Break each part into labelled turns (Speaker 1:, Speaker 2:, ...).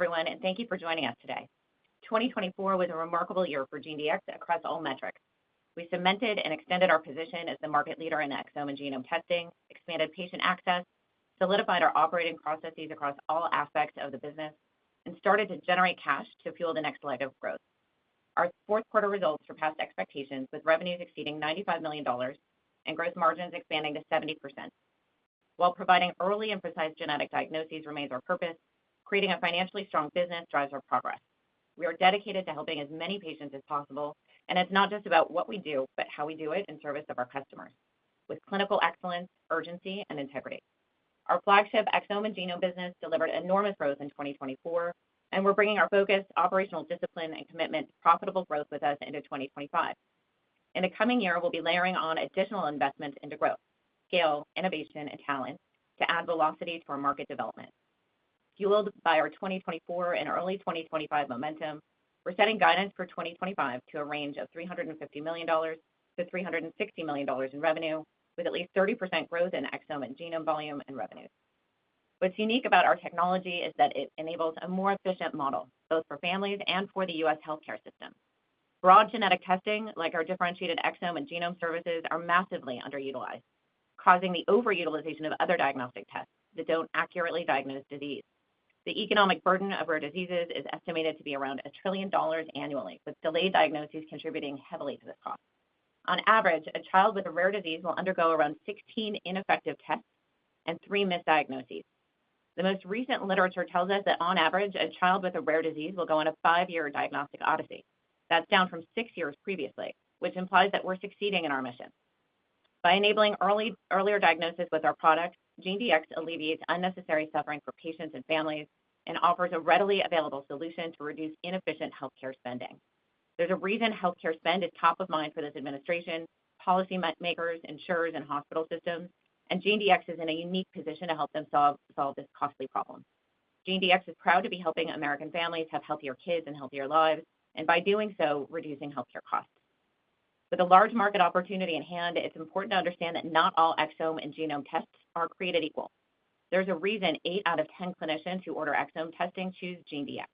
Speaker 1: everyone, and thank you for joining us today. 2024 was a remarkable year for GeneDx across all metrics. We cemented and extended our position as the market leader in exome and genome testing, expanded patient access, solidified our operating processes across all aspects of the business, and started to generate cash to fuel the next leg of growth. Our fourth quarter results surpassed expectations, with revenues exceeding $95 million and gross margins expanding to 70%. While providing early and precise genetic diagnoses remains our purpose, creating a financially strong business drives our progress. We are dedicated to helping as many patients as possible, and it's not just about what we do, but how we do it in service of our customers, with clinical excellence, urgency, and integrity. Our flagship exome and genome business delivered enormous growth in 2024, and we're bringing our focus, operational discipline, and commitment to profitable growth with us into 2025. In the coming year, we'll be layering on additional investments into growth, scale, innovation, and talent to add velocity to our market development. Fueled by our 2024 and early 2025 momentum, we're setting guidance for 2025 to a range of $350 million to $360 million in revenue, with at least 30% growth in exome and genome volume and revenues. What's unique about our technology is that it enables a more efficient model, both for families and for the U.S. healthcare system. Broad genetic testing, like our differentiated exome and genome services, are massively underutilized, causing the overutilization of other diagnostic tests that don't accurately diagnose disease. The economic burden of rare diseases is estimated to be around $1 trillion annually, with delayed diagnoses contributing heavily to this cost. On average, a child with a rare disease will undergo around 16 ineffective tests and 3 misdiagnoses. The most recent literature tells us that on average, a child with a rare disease will go on a 5-year diagnostic odyssey. That's down from 6 years previously, which implies that we're succeeding in our mission. By enabling earlier diagnosis with our products, GeneDx alleviates unnecessary suffering for patients and families and offers a readily available solution to reduce inefficient healthcare spending. There's a reason healthcare spend is top of mind for this administration, policymakers, insurers, and hospital systems, and GeneDx is in a unique position to help them solve this costly problem. GeneDx is proud to be helping American families have healthier kids and healthier lives, and by doing so, reducing healthcare costs. With a large market opportunity in hand, it's important to understand that not all exome and genome tests are created equal. There's a reason 8 out of 10 clinicians who order exome testing choose GeneDx.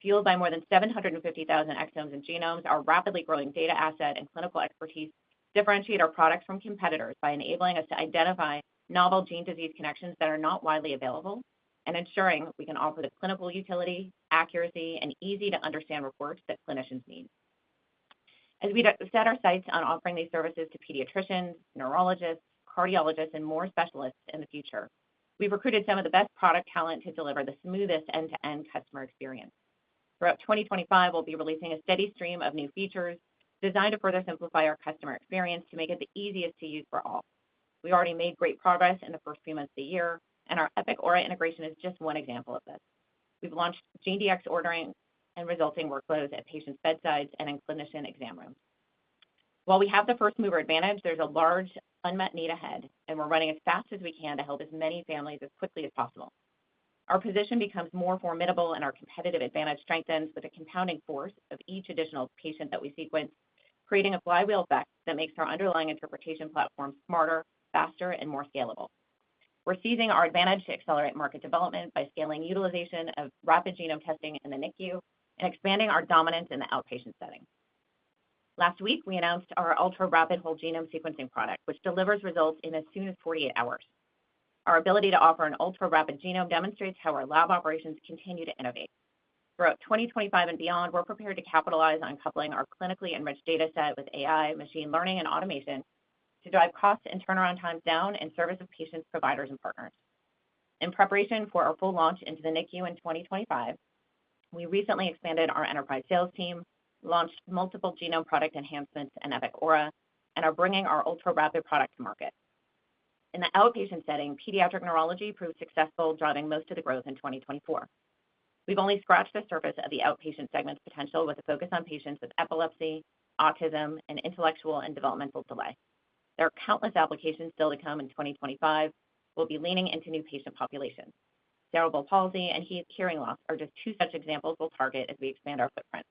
Speaker 1: Fueled by more than 750,000 exomes and genomes, our rapidly growing data asset and clinical expertise differentiate our products from competitors by enabling us to identify novel gene disease connections that are not widely available and ensuring we can offer the clinical utility, accuracy, and easy-to-understand reports that clinicians need. As we set our sights on offering these services to pediatricians, neurologists, cardiologists, and more specialists in the future, we've recruited some of the best product talent to deliver the smoothest end-to-end customer experience. Throughout 2025, we'll be releasing a steady stream of new features designed to further simplify our customer experience to make it the easiest to use for all. We already made great progress in the first few months of the year, and our Epic Aura integration is just one example of this. We've launched GeneDx ordering and resulting workflows at patients' bedsides and in clinician exam rooms. While we have the first mover advantage, there's a large unmet need ahead, and we're running as fast as we can to help as many families as quickly as possible. Our position becomes more formidable and our competitive advantage strengthens with a compounding force of each additional patient that we sequence, creating a flywheel effect that makes our underlying interpretation platform smarter, faster, and more scalable. We're seizing our advantage to accelerate market development by scaling utilization of rapid genome testing in the NICU and expanding our dominance in the outpatient setting. Last week, we announced our ultra-rapid whole genome sequencing product, which delivers results in as soon as 48 hours. Our ability to offer an ultra-rapid genome demonstrates how our lab operations continue to innovate. Throughout 2025 and beyond, we're prepared to capitalize on coupling our clinically enriched data set with AI, machine learning, and automation to drive costs and turnaround times down in service of patients, providers, and partners. In preparation for our full launch into the NICU in 2025, we recently expanded our enterprise sales team, launched multiple genome product enhancements and Epic Aura, and are bringing our ultra-rapid product to market. In the outpatient setting, pediatric neurology proved successful, driving most of the growth in 2024. We've only scratched the surface of the outpatient segment's potential with a focus on patients with epilepsy, autism, and intellectual and developmental delay. There are countless applications still to come in 2025. We'll be leaning into new patient populations. Cerebral palsy and hearing loss are just 2 such examples we'll target as we expand our footprint.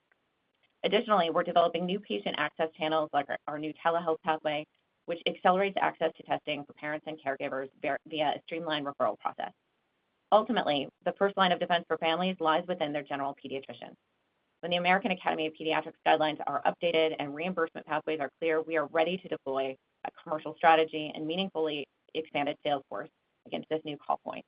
Speaker 1: Additionally, we're developing new patient access channels like our new telehealth pathway, which accelerates access to testing for parents and caregivers via a streamlined referral process. Ultimately, the first line of defense for families lies within their general pediatrician. When the American Academy of Pediatrics guidelines are updated and reimbursement pathways are clear, we are ready to deploy a commercial strategy and meaningfully expanded sales force against this new call point.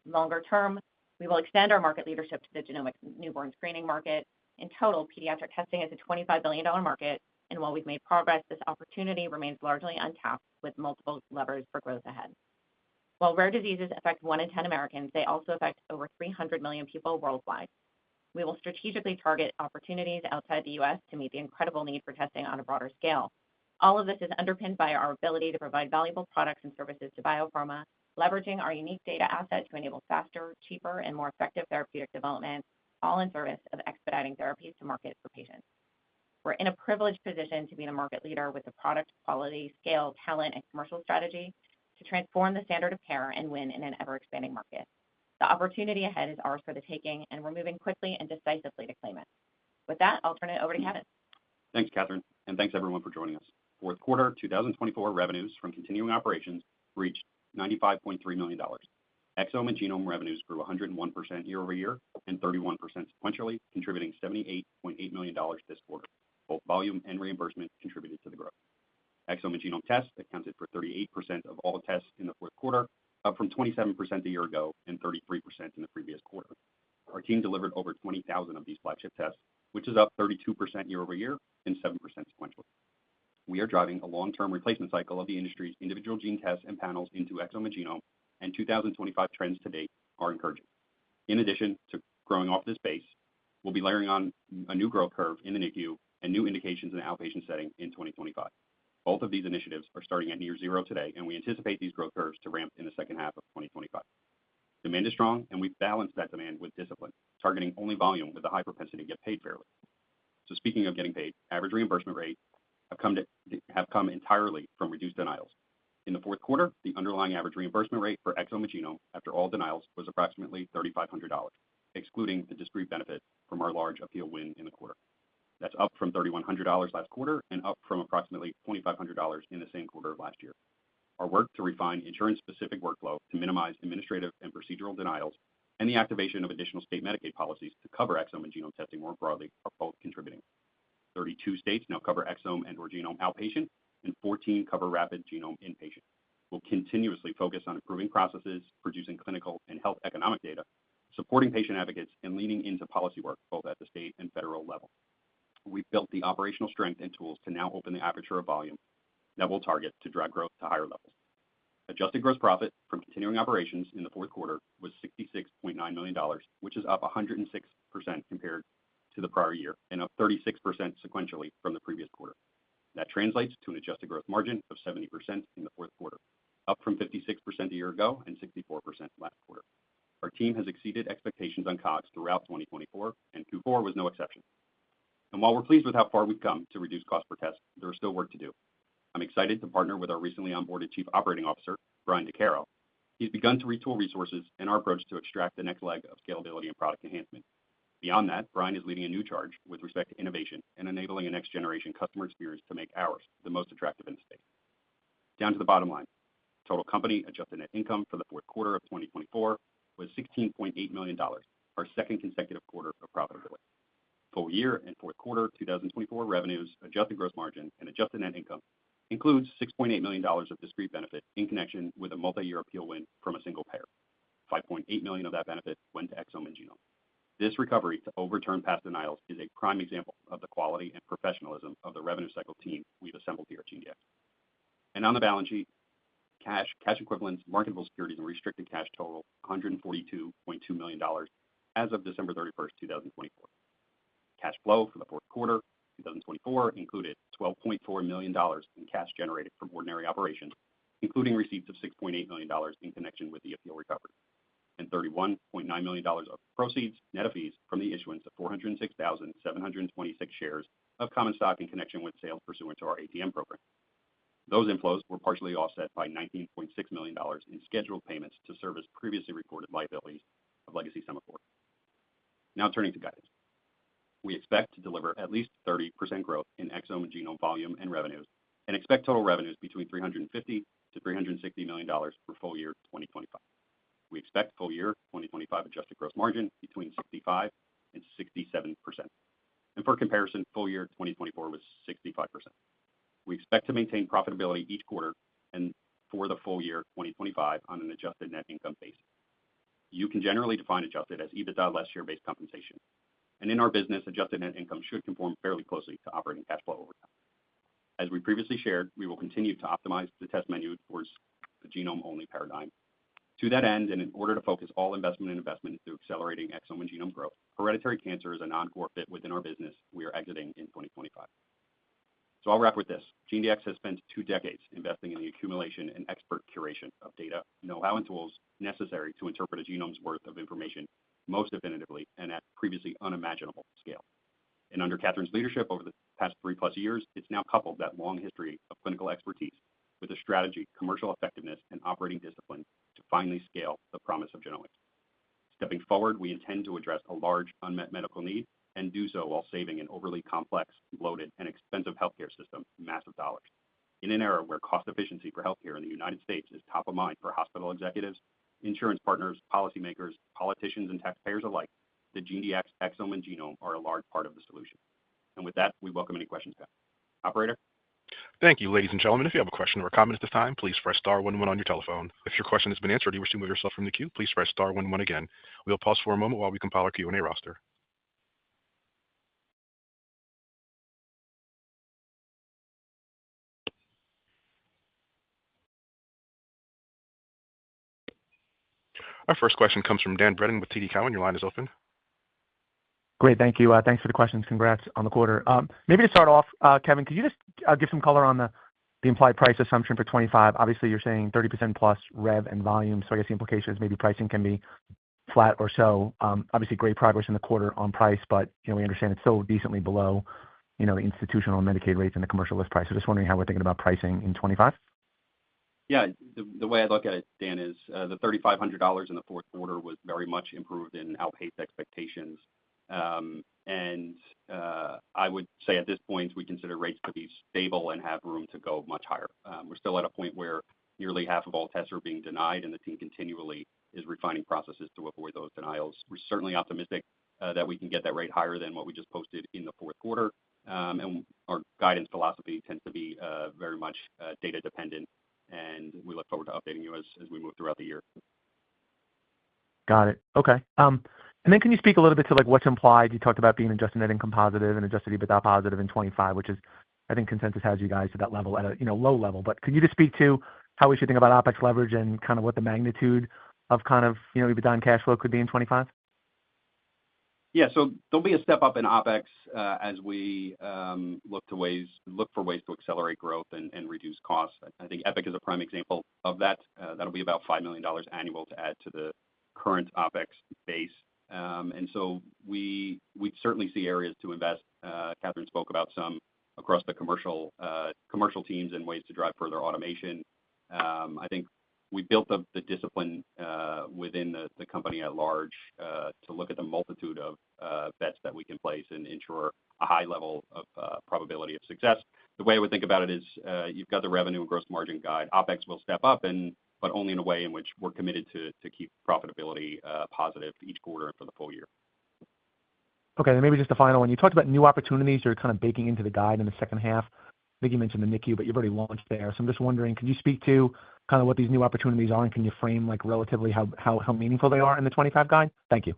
Speaker 1: Longer term, we will extend our market leadership to the genomic newborn screening market. In total, pediatric testing is a $25 billion market, and while we've made progress, this opportunity remains largely untapped with multiple levers for growth ahead. While rare diseases affect 1 in 10 Americans, they also affect over 300 million people worldwide. We will strategically target opportunities outside the U.S. to meet the incredible need for testing on a broader scale. All of this is underpinned by our ability to provide valuable products and services to biopharma, leveraging our unique data asset to enable faster, cheaper, and more effective therapeutic development, all in service of expediting therapies to market for patients. We're in a privileged position to be the market leader with the product quality, scale, talent, and commercial strategy to transform the standard of care and win in an ever-expanding market. The opportunity ahead is ours for the taking, and we're moving quickly and decisively to claim it. With that, I'll turn it over to Kevin.
Speaker 2: Thanks, Catherine, and thanks everyone for joining us. Fourth quarter 2024 revenues from continuing operations reached $95.3 million. Exome and genome revenues grew 101% year over year and 31% sequentially, contributing $78.8 million this quarter. Both volume and reimbursement contributed to the growth. Exome and genome tests accounted for 38% of all tests in the fourth quarter, up from 27% a year ago and 33% in the previous quarter. Our team delivered over 20,000 of these flagship tests, which is up 32% year over year and 7% sequentially. We are driving a long-term replacement cycle of the industry's individual gene tests and panels into exome and genome, and 2025 trends to date are encouraging. In addition to growing off this base, we'll be layering on a new growth curve in the NICU and new indications in the outpatient setting in 2025. Both of these initiatives are starting at near zero today, and we anticipate these growth curves to ramp in the second half of 2025. Demand is strong, and we've balanced that demand with discipline, targeting only volume with a high propensity to get paid fairly. So speaking of getting paid, average reimbursement rates have come entirely from reduced denials. In the fourth quarter, the underlying average reimbursement rate for exome and genome after all denials was approximately $3,500, excluding the discrete benefit from our large appeal win in the quarter. That's up from $3,100 last quarter and up from approximately $2,500 in the same quarter of last year. Our work to refine insurance-specific workflow to minimize administrative and procedural denials and the activation of additional state Medicaid policies to cover exome and genome testing more broadly are both contributing. 32 states now cover exome and/or genome outpatient, and 14 cover rapid genome inpatient. We'll continuously focus on improving processes, producing clinical and health economic data, supporting patient advocates, and leaning into policy work both at the state and federal level. We've built the operational strength and tools to now open the aperture of volume that we'll target to drive growth to higher levels. Adjusted gross profit from continuing operations in the fourth quarter was $66.9 million, which is up 106% compared to the prior year and up 36% sequentially from the previous quarter. That translates to an adjusted gross margin of 70% in the fourth quarter, up from 56% a year ago and 64% last quarter. Our team has exceeded expectations on COGS throughout 2024, and Q4 was no exception. And while we're pleased with how far we've come to reduce cost per test, there is still work to do. I'm excited to partner with our recently onboarded Chief Operating Officer, Brian DeCaro. He's begun to retool resources and our approach to extract the next leg of scalability and product enhancement. Beyond that, Brian is leading a new charge with respect to innovation and enabling a next-generation customer experience to make ours the most attractive in the space. Down to the bottom line, total company adjusted net income for the fourth quarter of 2024 was $16.8 million, our second consecutive quarter of profitability. Full year and fourth quarter 2024 revenues, adjusted gross margin, and adjusted net income includes $6.8 million of discrete benefit in connection with a multi-year appeal win from a single payer. $5.8 million of that benefit went to exome and genome. This recovery to overturn past denials is a prime example of the quality and professionalism of the revenue cycle team we've assembled here at GeneDx. And on the balance sheet, cash equivalents, marketable securities, and restricted cash total $142.2 million as of December 31st, 2024. Cash flow for the fourth quarter 2024 included $12.4 million in cash generated from ordinary operations, including receipts of $6.8 million in connection with the appeal recovery, and $31.9 million of proceeds, net of fees, from the issuance of 406,726 shares of common stock in connection with sales pursuant to our ATM program. Those inflows were partially offset by $19.6 million in scheduled payments to service previously reported liabilities of legacy Sema4. Now turning to guidance. We expect to deliver at least 30% growth in exome and genome volume and revenues, and expect total revenues between $350 to $360 million for full year 2025. We expect full year 2025 adjusted gross margin between 65% and 67%. And for comparison, full year 2024 was 65%. We expect to maintain profitability each quarter and for the full year 2025 on an adjusted net income basis. You can generally define adjusted as EBITDA less share-based compensation. And in our business, adjusted net income should conform fairly closely to operating cash flow over time. As we previously shared, we will continue to optimize the test menu towards the genome-only paradigm. To that end, and in order to focus all investment into accelerating exome and genome growth, hereditary cancer is a non-core fit within our business we are exiting in 2025. So I'll wrap with this. GeneDx has spent 2 decades investing in the accumulation and expert curation of data, know-how, and tools necessary to interpret a genome's worth of information most definitively and at previously unimaginable scale. And under Catherine's leadership over the past 3+ years, it's now coupled that long history of clinical expertise with a strategy, commercial effectiveness, and operating discipline to finally scale the promise of genomics. Stepping forward, we intend to address a large unmet medical need and do so while saving an overly complex, bloated, and expensive healthcare system massive dollars. In an era where cost efficiency for healthcare in the United States is top of mind for hospital executives, insurance partners, policymakers, politicians, and taxpayers alike, the GeneDx exome and genome are a large part of the solution. And with that, we welcome any questions. Operator?
Speaker 3: Thank you, ladies and gentlemen. If you have a question or a comment at this time, please press star 11 on your telephone. If your question has been answered or you wish to move yourself from the queue, please press star 11 again. We'll pause for a moment while we compile our Q&A roster. Our first question comes from Dan Brennan with TD Cowen. Your line is open.
Speaker 4: Great. Thank you. Thanks for the questions. Congrats on the quarter. Maybe to start off, Kevin, could you just give some color on the implied price assumption for 25? Obviously, you're saying 30% plus rev and volume. So I guess the implication is maybe pricing can be flat or so. Obviously, great progress in the quarter on price, but we understand it's still decently below the institutional and Medicaid rates and the commercial list price. So just wondering how we're thinking about pricing in 25.
Speaker 2: Yeah, the way I look at it, Dan, is the $3,500 in the fourth quarter was very much improved and outpaced expectations. And I would say at this point, we consider rates to be stable and have room to go much higher. We're still at a point where nearly half of all tests are being denied, and the team continually is refining processes to avoid those denials. We're certainly optimistic that we can get that rate higher than what we just posted in the fourth quarter. And our guidance philosophy tends to be very much data dependent, and we look forward to updating you as we move throughout the year.
Speaker 4: Got it. Okay. And then can you speak a little bit to what's implied? You talked about being adjusted net income positive and adjusted EBITDA positive in 25, which is, I think, consensus has you guys to that level at a low level. But could you just speak to how we should think about OpEx leverage and kind of what the magnitude of kind of EBITDA and cash flow could be in 25?
Speaker 2: Yeah, so there'll be a step up in OpEx as we look for ways to accelerate growth and reduce costs. I think Epic is a prime example of that. That'll be about $5 million annual to add to the current OpEx base. And so we certainly see areas to invest. Catherine spoke about some across the commercial teams and ways to drive further automation. I think we built up the discipline within the company at large to look at the multitude of bets that we can place and ensure a high level of probability of success. The way I would think about it is you've got the revenue and gross margin guide. OpEx will step up, but only in a way in which we're committed to keep profitability positive each quarter and for the full year.
Speaker 4: Okay, then maybe just a final one. You talked about new opportunities you're kind of baking into the guide in the second half. I think you mentioned the NICU, but you've already launched there. So I'm just wondering, can you speak to kind of what these new opportunities are, and can you frame relatively how meaningful they are in the 25 guide? Thank you.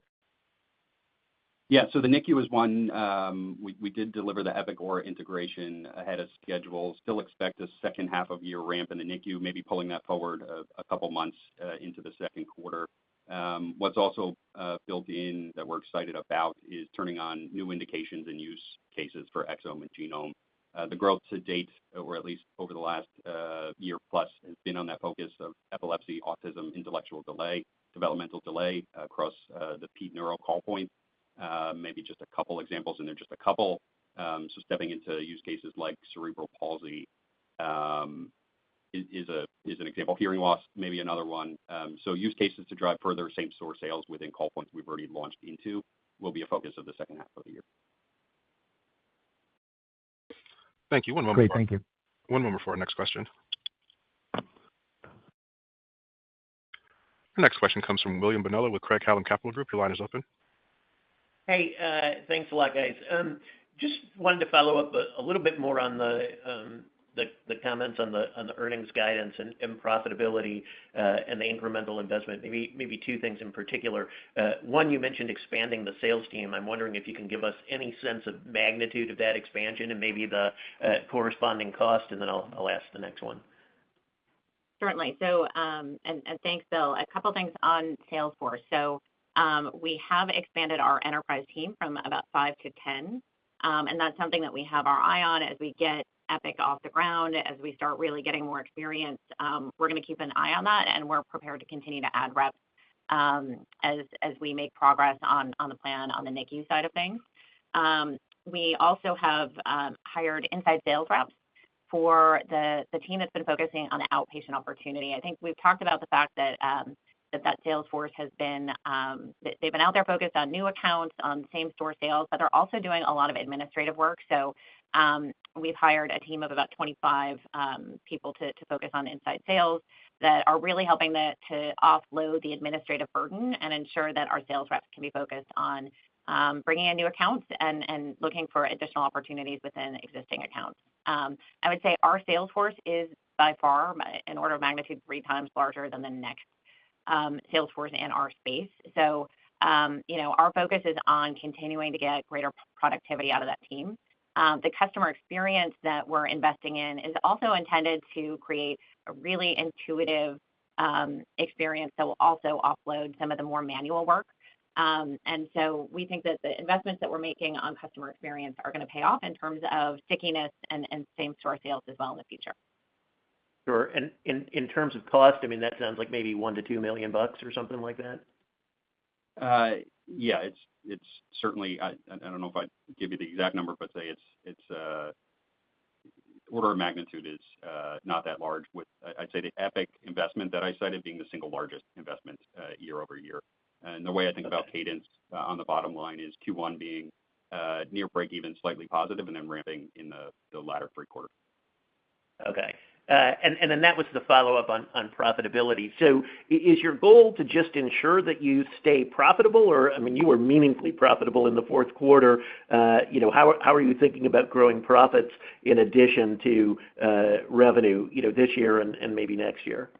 Speaker 2: Yeah, so the NICU is one. We did deliver the Epic Aura integration ahead of schedule. Still expect a second half of year ramp in the NICU, maybe pulling that forward a couple months into the second quarter. What's also built in that we're excited about is turning on new indications and use cases for exome and genome. The growth to date, or at least over the last year plus, has been on that focus of epilepsy, autism, intellectual delay, developmental delay across the ped neuro call point. Maybe just a couple examples, and they're just a couple. So stepping into use cases like cerebral palsy is an example. Hearing loss, maybe another one. So use cases to drive further same-store sales within call points we've already launched into will be a focus of the second half of the year.
Speaker 3: Thank you. One moment.
Speaker 4: Great, thank you.
Speaker 3: One moment for our next question. Our next question comes from William Bonello with Craig-Hallum Capital Group. Your line is open.
Speaker 5: Hey, thanks a lot, guys. Just wanted to follow up a little bit more on the comments on the earnings guidance and profitability and the incremental investment. Maybe two things in particular. One, you mentioned expanding the sales team. I'm wondering if you can give us any sense of magnitude of that expansion and maybe the corresponding cost, and then I'll ask the next one.
Speaker 1: Certainly. So, and thanks, Bill. A couple things on Salesforce. So, we have expanded our enterprise team from about 5 to 10, and that's something that we have our eye on as we get Epic off the ground, as we start really getting more experience. We're going to keep an eye on that, and we're prepared to continue to add reps as we make progress on the plan on the NICU side of things. We also have hired inside sales reps for the team that's been focusing on the outpatient opportunity. I think we've talked about the fact that that sales force has been they've been out there focused on new accounts, on same store sales, but they're also doing a lot of administrative work. So we've hired a team of about 25 people to focus on inside sales that are really helping to offload the administrative burden and ensure that our sales reps can be focused on bringing in new accounts and looking for additional opportunities within existing accounts. I would say our sales force is by far, in order of magnitude, 3 times larger than the next sales force in our space. So, our focus is on continuing to get greater productivity out of that team. The customer experience that we're investing in is also intended to create a really intuitive experience that will also offload some of the more manual work. And so we think that the investments that we're making on customer experience are going to pay off in terms of stickiness and same-store sales as well in the future.
Speaker 5: Sure. And in terms of cost, I mean, that sounds like maybe $1 to $2 million or something like that.
Speaker 2: Yeah, it's certainly. I don't know if I'd give you the exact number, but say it's order of magnitude is not that large. With I'd say the Epic investment that I cited being the single largest investment year over year. And the way I think about cadence on the bottom line is Q1 being near break even, slightly positive, and then ramping in the latter 3 quarters.
Speaker 5: Okay. And then that was the follow-up on profitability. So is your goal to just ensure that you stay profitable, or, I mean, you were meaningfully profitable in the fourth quarter. How are you thinking about growing profits in addition to revenue, this year and maybe next year?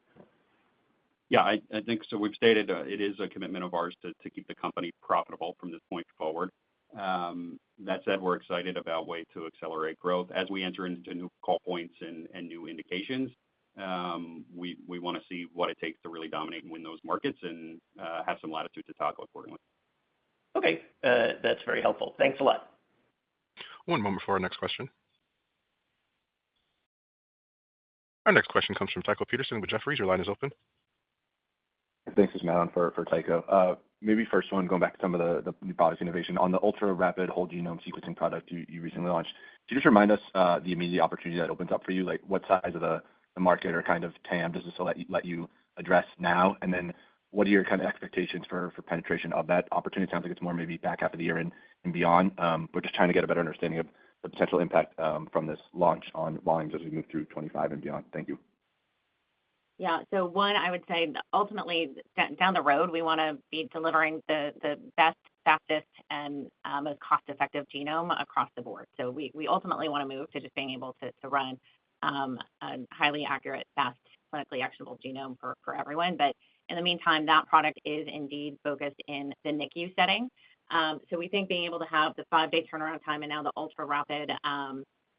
Speaker 2: Yeah, I think so. We've stated it is a commitment of ours to keep the company profitable from this point forward. That said, we're excited about ways to accelerate growth as we enter into new call points and new indications. We want to see what it takes to really dominate and win those markets and have some latitude to toggle accordingly.
Speaker 5: Okay, that's very helpful. Thanks a lot.
Speaker 3: One moment for our next question. Our next question comes from Tycho Peterson with Jefferies. Your line is open.
Speaker 6: Thanks, this is Matt on for Tycho. Maybe first one, going back to some of the new product innovation. On the ultra-rapid whole genome sequencing product you recently launched, could you just remind us the immediate opportunity that opens up for you? Like, what size of the market or kind of TAM does this let you address now? And then what are your kind of expectations for penetration of that opportunity? It sounds like it's more maybe back half of the year and beyond. We're just trying to get a better understanding of the potential impact from this launch on volumes as we move through 25 and beyond. Thank you.
Speaker 1: Yeah. So one, I would say ultimately down the road, we want to be delivering the best, fastest, and most cost-effective genome across the board. So we ultimately want to move to just being able to run a highly accurate, fast, clinically actionable genome for everyone. But in the meantime, that product is indeed focused in the NICU setting. So we think being able to have the 5-day turnaround time and now the ultra-rapid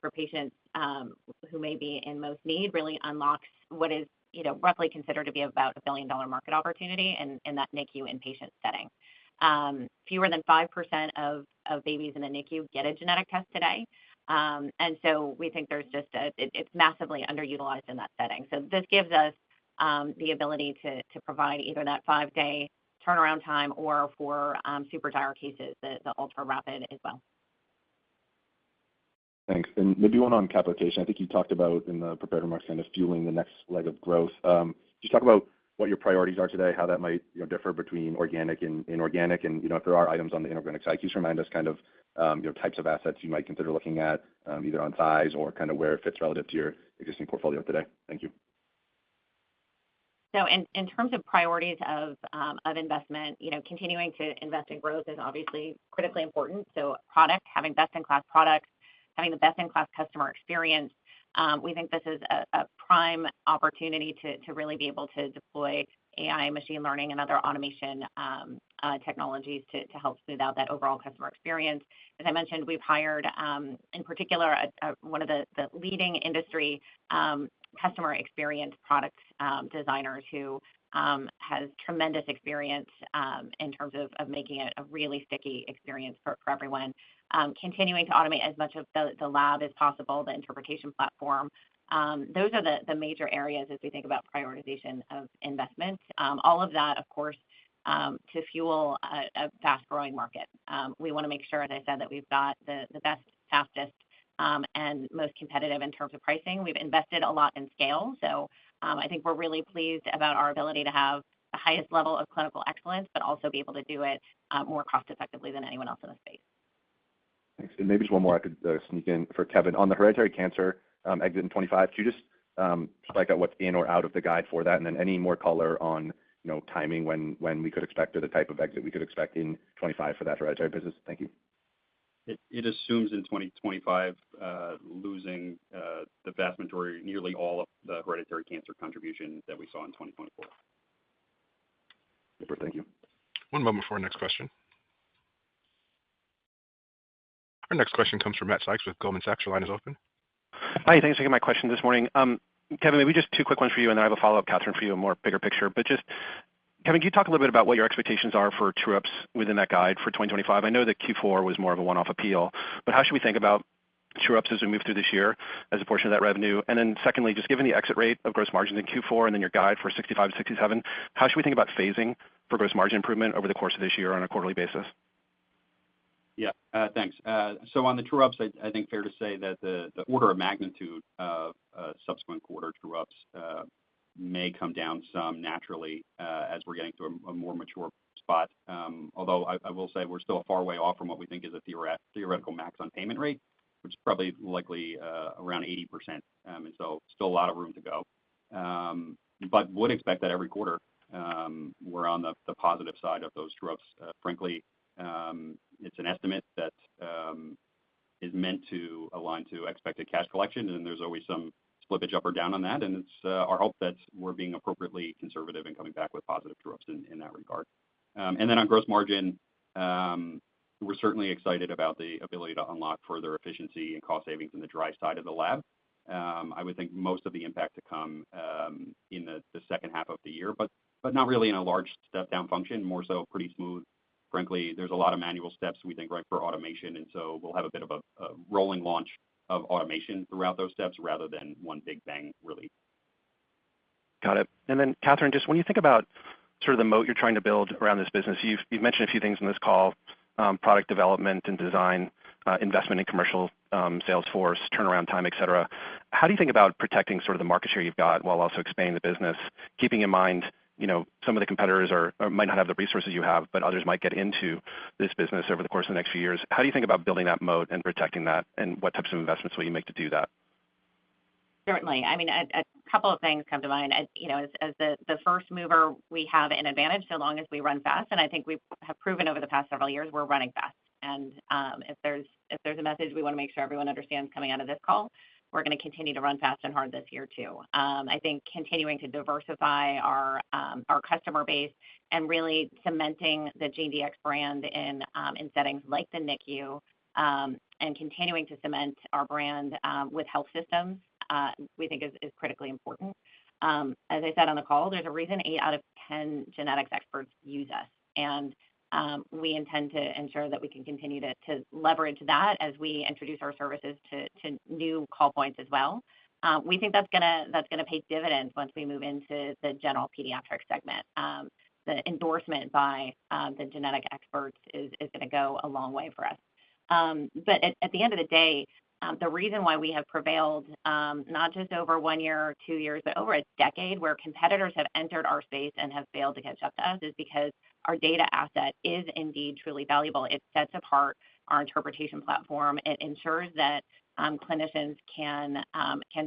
Speaker 1: for patients who may be in most need really unlocks what is roughly considered to be about $1 billion market opportunity in that NICU inpatient setting. Fewer than 5% of babies in the NICU get a genetic test today. And so we think there's just it's massively underutilized in that setting. So this gives us the ability to provide either that 5-day turnaround time or for super dire cases, the ultra rapid as well.
Speaker 6: Thanks. And maybe one on capitation. I think you talked about in the prepared remarks kind of fueling the next leg of growth. Could you talk about what your priorities are today, how that might differ between organic and inorganic, and if there are items on the inorganic side, can you just remind us kind of types of assets you might consider looking at, either on size or kind of where it fits relative to your existing portfolio today? Thank you.
Speaker 1: So in terms of priorities of investment, continuing to invest in growth is obviously critically important. So having best-in-class products, having the best-in-class customer experience, we think this is a prime opportunity to really be able to deploy AI, machine learning, and other automation technologies to help smooth out that overall customer experience. As I mentioned, we've hired, in particular, one of the leading industry customer experience product designers who has tremendous experience in terms of making it a really sticky experience for everyone. Continuing to automate as much of the lab as possible, the interpretation platform. Those are the major areas as we think about prioritization of investment. All of that, of course, to fuel a fast-growing market. We want to make sure, as I said, that we've got the best, fastest, and most competitive in terms of pricing. We've invested a lot in scale, so I think we're really pleased about our ability to have the highest level of clinical excellence, but also be able to do it more cost-effectively than anyone else in the space.
Speaker 6: Thanks. And maybe just one more I could sneak in for Kevin. On the hereditary cancer exit in 25, could you just spike out what's in or out of the guide for that, and then any more color on timing when we could expect, or the type of exit we could expect in 25 for that hereditary business? Thank you.
Speaker 2: It assumes in 2025 losing the vast majority, nearly all of the hereditary cancer contribution that we saw in 2024.
Speaker 6: Super. Thank you.
Speaker 3: One moment for our next question. Our next question comes from Matt Sykes with Goldman Sachs. Your line is open.
Speaker 7: Hi, thanks for taking my question this morning. Kevin, maybe just two quick ones for you, and then I have a follow-up, Catherine, for you, a more bigger picture. But just, Kevin, can you talk a little bit about what your expectations are for true-ups within that guide for 2025? I know that Q4 was more of a one-off appeal, but how should we think about true-ups as we move through this year as a portion of that revenue? And then secondly, just given the exit rate of gross margins in Q4 and then your guide for 65-67, how should we think about phasing for gross margin improvement over the course of this year on a quarterly basis?
Speaker 2: Yeah, thanks. So on the true-ups, I think fair to say that the order of magnitude of subsequent quarter true-ups may come down some naturally as we're getting to a more mature spot. Although I will say we're still a far way off from what we think is a theoretical max on payment rate, which is probably likely around 80%. And so still a lot of room to go. But would expect that every quarter we're on the positive side of those true-ups. Frankly, it's an estimate that is meant to align to expected cash collection, and there's always some slippage up or down on that. And it's our hope that we're being appropriately conservative and coming back with positive true-ups in that regard. And then on gross margin, we're certainly excited about the ability to unlock further efficiency and cost savings in the dry side of the lab. I would think most of the impact to come in the second half of the year, but not really in a large step-down function, more so pretty smooth. Frankly, there's a lot of manual steps we think right for automation, and so we'll have a bit of a rolling launch of automation throughout those steps rather than one big bang release.
Speaker 7: Got it. And then, Catherine, just when you think about sort of the moat you're trying to build around this business, you've mentioned a few things in this call: product development and design, investment in commercial sales force, turnaround time, et cetera. How do you think about protecting sort of the market share you've got while also expanding the business, keeping in mind some of the competitors might not have the resources you have, but others might get into this business over the course of the next few years? How do you think about building that moat and protecting that, and what types of investments will you make to do that?
Speaker 1: Certainly. I mean, a couple of things come to mind. As the first mover, we have an advantage so long as we run fast, and I think we have proven over the past several years we're running fast. And if there's a message we want to make sure everyone understands coming out of this call, we're going to continue to run fast and hard this year too. I think continuing to diversify our customer base and really cementing the GeneDx brand in settings like the NICU, and continuing to cement our brand with health systems, we think is critically important. As I said on the call, there's a reason 8 out of 10 genetics experts use us, and we intend to ensure that we can continue to leverage that as we introduce our services to new call points as well. We think that's gonna pay dividends once we move into the general pediatric segment. The endorsement by the genetic experts is going to go a long way for us. But at the end of the day, the reason why we have prevailed, not just over 1 year or 2 years, but over a decade, where competitors have entered our space and have failed to catch up to us, is because our data asset is indeed truly valuable. It sets apart our interpretation platform. It ensures that clinicians can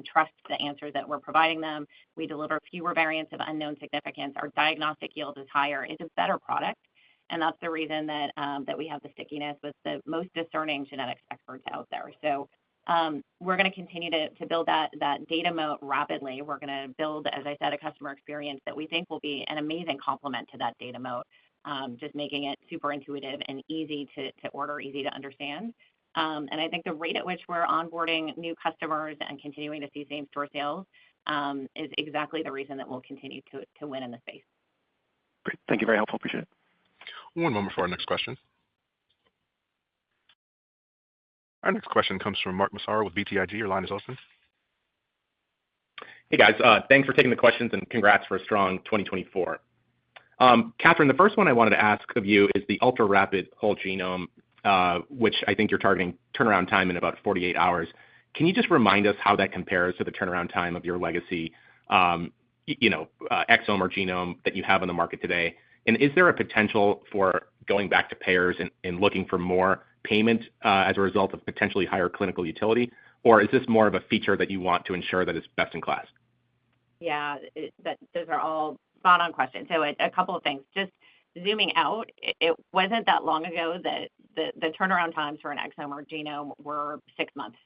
Speaker 1: trust the answers that we're providing them. We deliver fewer variants of unknown significance. Our diagnostic yield is higher. It's a better product, and that's the reason that we have the stickiness with the most discerning genetics experts out there. So we're going to continue to build that data moat rapidly. We're going to build, as I said, a customer experience that we think will be an amazing complement to that data moat, just making it super intuitive and easy to order, easy to understand. And I think the rate at which we're onboarding new customers and continuing to see same-store sales is exactly the reason that we'll continue to win in the space.
Speaker 7: Great. Thank you. Very helpful. Appreciate it.
Speaker 3: One moment for our next question. Our next question comes from Mark Massaro with BTIG. Your line is open.
Speaker 8: Hey, guys. Thanks for taking the questions and congrats for a strong 2024. Catherine, the first one I wanted to ask of you is the ultra-rapid whole genome, which I think you're targeting turnaround time in about 48 hours. Can you just remind us how that compares to the turnaround time of your legacy, exome or genome that you have on the market today? And is there a potential for going back to payers and looking for more payment as a result of potentially higher clinical utility? Or is this more of a feature that you want to ensure that it's best in class?
Speaker 1: Yeah, those are all spot-on questions. So a couple of things. Just zooming out, it wasn't that long ago that the turnaround times for an exome or genome were 6 months.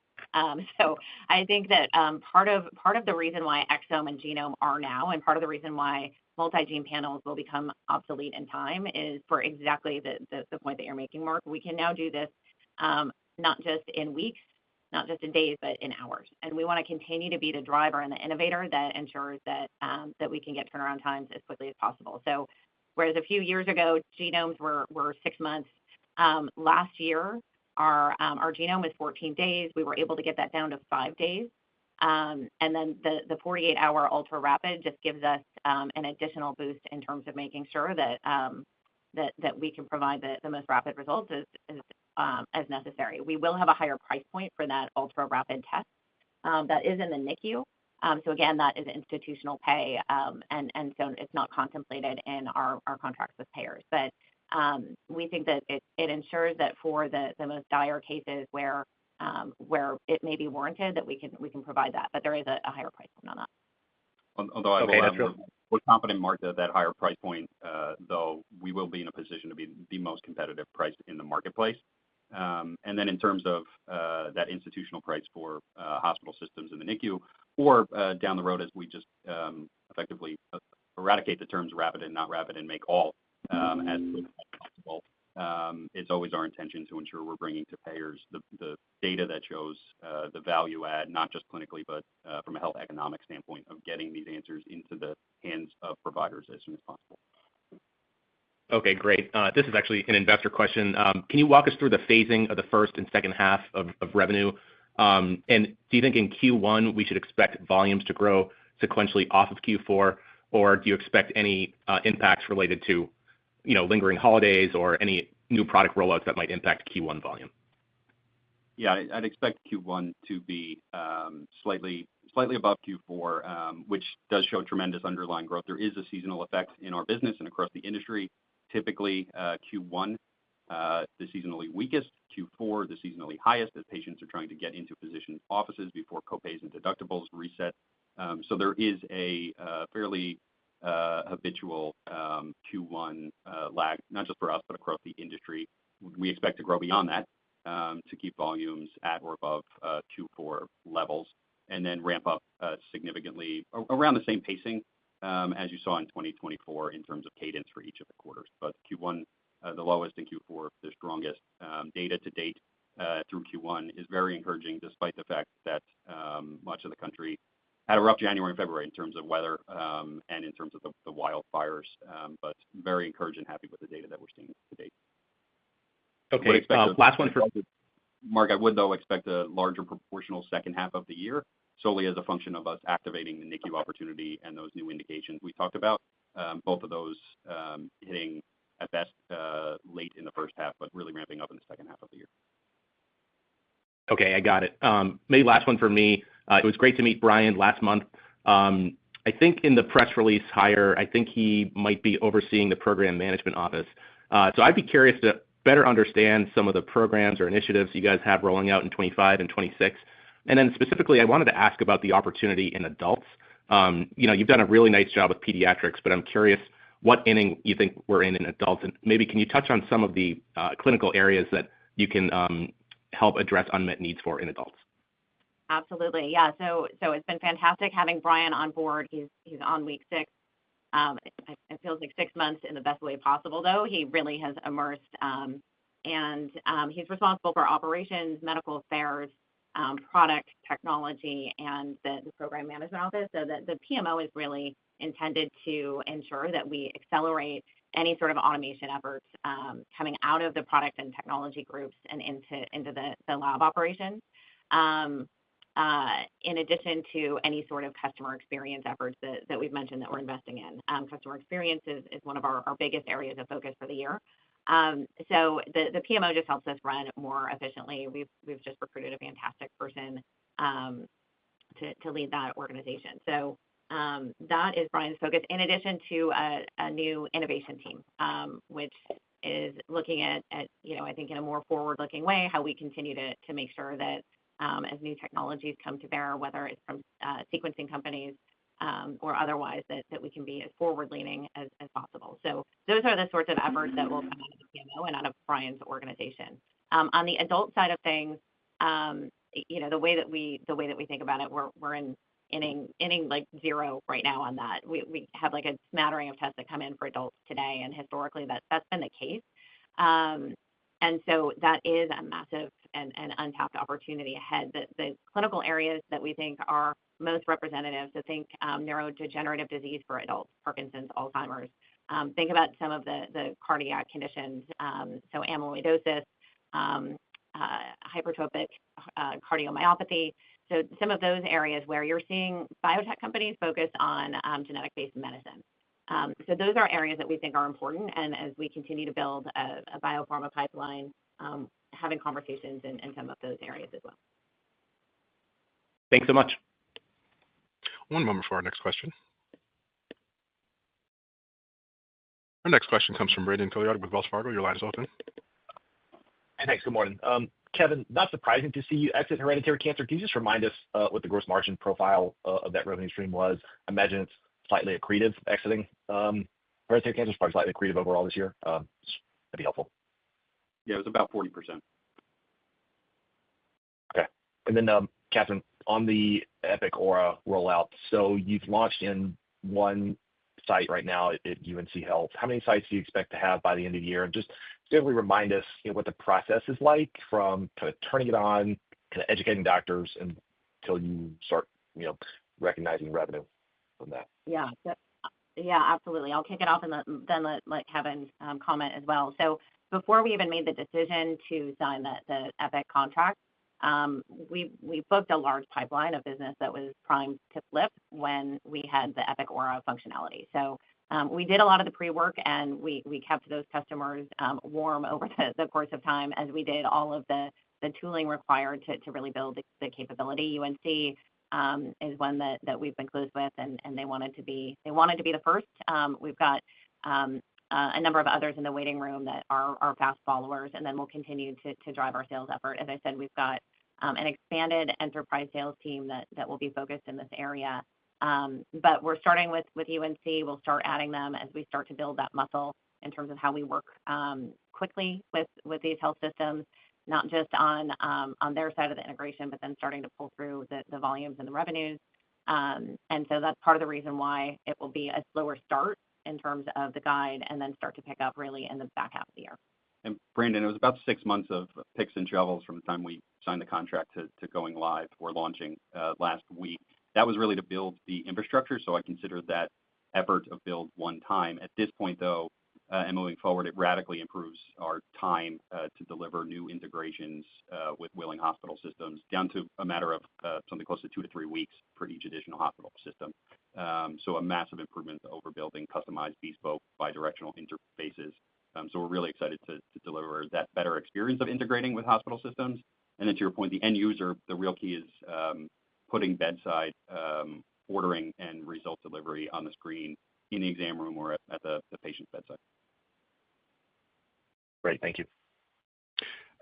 Speaker 1: So I think that part of the reason why exome and genome are now, and part of the reason why multi-gene panels will become obsolete in time, is for exactly the point that you're making, Mark. We can now do this not just in weeks, not just in days, but in hours. And we want to continue to be the driver and the innovator that ensures that we can get turnaround times as quickly as possible. So whereas a few years ago, genomes were 6 months, last year, our genome was 14 days. We were able to get that down to 5 days. And then the 48-hour ultra rapid just gives us an additional boost in terms of making sure that we can provide the most rapid results as necessary. We will have a higher price point for that ultra rapid test that is in the NICU. So again, that is institutional pay, and so it's not contemplated in our contracts with payers. But we think that it ensures that for the most dire cases where it may be warranted, that we can provide that. But there is a higher price point on that.
Speaker 2: Although I will we're confident, Mark, that higher price point, though, we will be in a position to be the most competitive price in the marketplace. And then in terms of that institutional price for hospital systems in the NICU, or down the road as we just effectively eradicate the terms rapid and not rapid and make all as quick as possible, it's always our intention to ensure we're bringing to payers the data that shows the value add, not just clinically, but from a health economic standpoint of getting these answers into the hands of providers as soon as possible.
Speaker 8: Okay, great. This is actually an investor question. Can you walk us through the phasing of the first and second half of revenue? And do you think in Q1 we should expect volumes to grow sequentially off of Q4, or do you expect any impacts related to lingering holidays or any new product rollouts that might impact Q1 volume?
Speaker 2: Yeah, I'd expect Q1 to be slightly above Q4, which does show tremendous underlying growth. There is a seasonal effect in our business and across the industry. Typically, Q1, the seasonally weakest, Q4, the seasonally highest, as patients are trying to get into physicians' offices before copays and deductibles reset. So there is a fairly habitual Q1 lag, not just for us, but across the industry. We expect to grow beyond that to keep volumes at or above Q4 levels, and then ramp up significantly around the same pacing as you saw in 2024 in terms of cadence for each of the quarters. But Q1, the lowest, and Q4, the strongest. Data to date through Q1 is very encouraging, despite the fact that much of the country had a rough January and February in terms of weather and in terms of the wildfires, but very encouraged and happy with the data that we're seeing to date.
Speaker 8: Okay, last one for
Speaker 2: Mark. I would, though, expect a larger proportional second half of the year, solely as a function of us activating the NICU opportunity and those new indications we talked about, both of those hitting at best late in the first half, but really ramping up in the second half of the year.
Speaker 8: Okay, I got it. Maybe last one for me. It was great to meet Brian last month. I think in the press release hire, I think he might be overseeing the program management office. So I'd be curious to better understand some of the programs or initiatives you guys have rolling out in 25 and 26. And then specifically, I wanted to ask about the opportunity in adults. You've done a really nice job with pediatrics, but I'm curious what inning you think we're in adults, and maybe can you touch on some of the clinical areas that you can help address unmet needs for in adults?
Speaker 1: Absolutely. Yeah. So it's been fantastic having Brian on board. He's on week 6. It feels like 6 months in the best way possible, though. He really has immersed, and he's responsible for operations, medical affairs, product technology, and the program management office. So the PMO is really intended to ensure that we accelerate any sort of automation efforts coming out of the product and technology groups and into the lab operations. In addition to any sort of customer experience efforts that we've mentioned that we're investing in. Customer experience is one of our biggest areas of focus for the year. So the PMO just helps us run more efficiently. We've just recruited a fantastic person to lead that organization. So that is Brian's focus, in addition to a new innovation team, which is looking at I think in a more forward-looking way, how we continue to make sure that as new technologies come to bear, whether it's from sequencing companies or otherwise, that we can be as forward-leaning as possible. So those are the sorts of efforts that will come out of the PMO and out of Brian's organization. On the adult side of things, the way that we think about it, we're in inning like 0 right now on that. We have like a smattering of tests that come in for adults today, and historically that's been the case. And so that is a massive and untapped opportunity ahead. The clinical areas that we think are most representative, so think neurodegenerative disease for adults, Parkinson's, Alzheimer's. Think about some of the cardiac conditions, so amyloidosis, hypertrophic cardiomyopathy. So some of those areas where you're seeing biotech companies focus on genetic-based medicine. So those are areas that we think are important, and as we continue to build a biopharma pipeline, having conversations in some of those areas as well.
Speaker 8: Thanks so much.
Speaker 3: One moment for our next question. Our next question comes from Brandon Couillard with Wells Fargo. Your line is open.
Speaker 9: Hey, thanks. Good morning. Kevin, not surprising to see you exit hereditary cancer. Can you just remind us what the gross margin profile of that revenue stream was? I imagine it's slightly accretive exiting. Hereditary cancer is probably slightly accretive overall this year. That'd be helpful.
Speaker 2: Yeah, it was about 40%.
Speaker 9: Okay. And then, Catherine, on the Epic Aura rollout, so you've launched in one site right now at UNC Health. How many sites do you expect to have by the end of the year? And just simply remind us what the process is like from kind of turning it on, kind of educating doctors until you start, recognizing revenue from that.
Speaker 1: Yeah, absolutely. I'll kick it off and then let Kevin comment as well. So before we even made the decision to sign the Epic contract, we booked a large pipeline of business that was primed to flip when we had the Epic Aura functionality. So we did a lot of the pre-work, and we kept those customers warm over the course of time as we did all of the tooling required to really build the capability. UNC is one that we've been close with, and they wanted to be the first. We've got a number of others in the waiting room that are fast followers, and then we'll continue to drive our sales effort. As I said, we've got an expanded enterprise sales team that will be focused in this area. But we're starting with UNC. We'll start adding them as we start to build that muscle in terms of how we work quickly with these health systems, not just on their side of the integration, but then starting to pull through the volumes and the revenues. And so that's part of the reason why it will be a slower start in terms of the guide, and then start to pick up really in the back half of the year.
Speaker 2: And Brandon, it was about 6 months of picks and shovels from the time we signed the contract to going live or launching last week. That was really to build the infrastructure, so I consider that effort of build one time. At this point, though, and moving forward, it radically improves our time to deliver new integrations with willing hospital systems, down to a matter of something close to 2 to 3 weeks for each additional hospital system. So a massive improvement over building customized, bespoke, bidirectional interfaces. So we're really excited to deliver that better experience of integrating with hospital systems. And then to your point, the end user, the real key is putting bedside ordering and result delivery on the screen in the exam room or at the patient's bedside.
Speaker 9: Great. Thank you.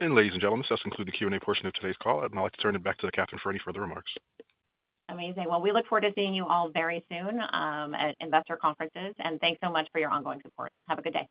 Speaker 3: And ladies and gentlemen, this does conclude the Q&A portion of today's call. I'd now like to turn it back to Catherine for any further remarks.
Speaker 1: Amazing. Well, we look forward to seeing you all very soon at investor conferences, and thanks so much for your ongoing support. Have a good day.